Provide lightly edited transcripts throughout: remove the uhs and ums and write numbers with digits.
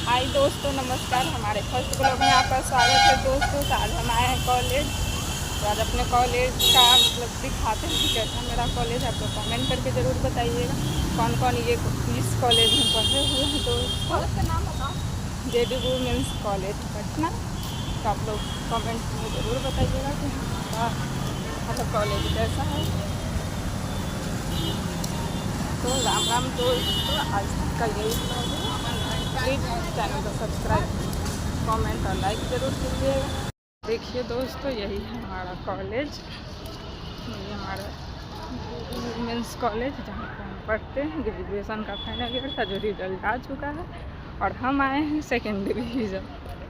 हाय दोस्तों, नमस्कार। हमारे फर्स्ट ब्लॉग में आपका स्वागत है दोस्तों। तो आज हम आए हैं कॉलेज। तो आज अपने कॉलेज का मतलब दिखाते हैं कैसा मेरा कॉलेज है। आप लोग कमेंट करके ज़रूर बताइएगा कौन कौन ये इस कॉलेज में पढ़े हुए हैं। दोस्तों कॉलेज का नाम बताओ, JD वुमेन्स कॉलेज पटना। तो आप लोग कमेंट में ज़रूर बताइएगा कि हमारा मतलब कॉलेज कैसा है। तो राम राम दोस्तों, आज तक का यही ब्लॉग है। प्लीज़ चैनल को सब्सक्राइब, कमेंट और लाइक ज़रूर कीजिएगा। देखिए दोस्तों, यही है हमारा कॉलेज। ये हमारा वुमेंस कॉलेज जहाँ पर हम पढ़ते हैं। ग्रेजुएशन का फाइनल ईयर था जो रिजल्ट आ चुका है और हम आए हैं सेकेंड डिवीज़न।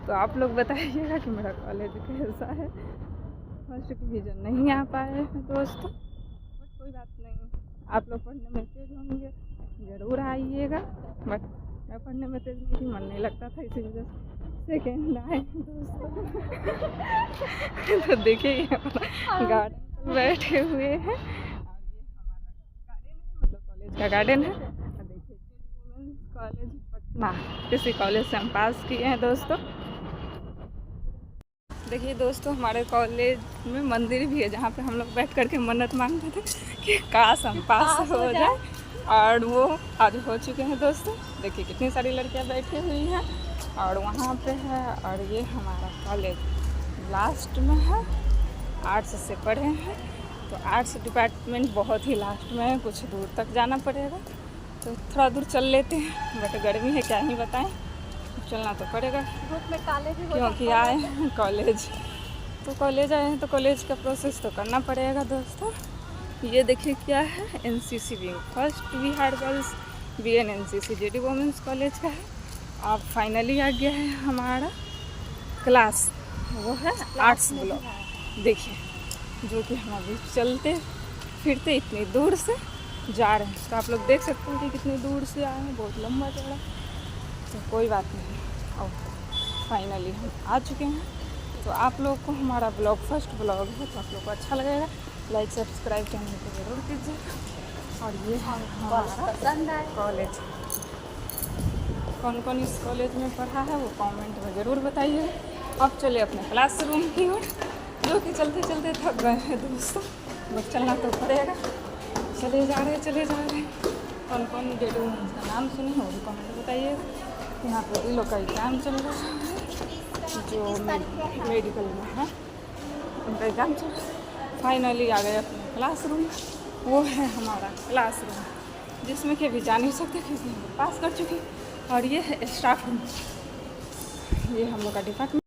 तो आप लोग बताइएगा कि मेरा कॉलेज कैसा है। फर्स्ट डिवीज़न नहीं आ पाए हैं दोस्तों, बट कोई बात नहीं, आप लोग पढ़ने में तेज होंगे, ज़रूर आइएगा। बट मैं पढ़ने में तेज नहीं थी, मन नहीं लगता था, इसी वजह से सेकेंड आए दोस्तों। तो देखिए गार्डन पर बैठे हुए हैं और ये हमारा गार्डन है, मतलब कॉलेज का गार्डन है। और देखिए वुमेन्स कॉलेज पटना, इसी कॉलेज से हम पास किए हैं दोस्तों। देखिए दोस्तों, हमारे कॉलेज में मंदिर भी है जहाँ पे हम लोग बैठ करके मन्नत मांगते थे कि काश हम पास हो जाए, और वो आज हो चुके हैं दोस्तों। देखिए कितनी सारी लड़कियाँ बैठी हुई हैं और वहाँ पे है। और ये हमारा कॉलेज लास्ट में है, आर्ट्स से पढ़े हैं। तो आर्ट्स डिपार्टमेंट बहुत ही लास्ट में है, कुछ दूर तक जाना पड़ेगा। तो थोड़ा दूर चल लेते हैं, बट गर्मी है क्या ही बताएं, चलना तो पड़ेगा क्योंकि आए हैं कॉलेज। तो कॉलेज आए हैं तो कॉलेज का प्रोसेस तो करना पड़ेगा दोस्तों। ये देखिए क्या है, NCC wing, first Bihar girls BNNCC JD women's college का है। अब फाइनली आ गया है हमारा क्लास, वो है आर्ट्स ब्लॉक। देखिए जो कि हम अभी चलते फिरते इतनी दूर से जा रहे हैं। तो आप लोग देख सकते हैं कि कितनी दूर से आए हैं, बहुत लंबा चौड़ा। तो कोई बात नहीं, और फाइनली हम आ चुके हैं। तो आप लोग को हमारा ब्लॉग फर्स्ट ब्लॉग है, तो आप लोग को अच्छा लगेगा, लाइक सब्सक्राइब चैनल को ज़रूर कीजिए। और ये है हमारा कॉलेज। कौन कौन इस कॉलेज में पढ़ा है वो कमेंट में ज़रूर बताइए। अब चले अपने क्लासरूम की ओर, जो कि चलते चलते थक गए हैं दोस्तों, बट चलना तो पड़ेगा। चले जा रहे हैं। कौन कौन JD वुमेन्स का नाम सुनी हो वो भी कमेंट बताइए। यहाँ पर इन लोग का एग्ज़ाम चल रहा है, जो मेडिकल में है उनका एग्ज़ाम चल रहा है। फाइनली आ गए अपने क्लासरूम। वो है हमारा क्लासरूम, जिसमें कि अभी जा नहीं सकते क्योंकि हम पास कर चुके। और ये है स्टाफ रूम, ये हम लोग का डिपार्टमेंट।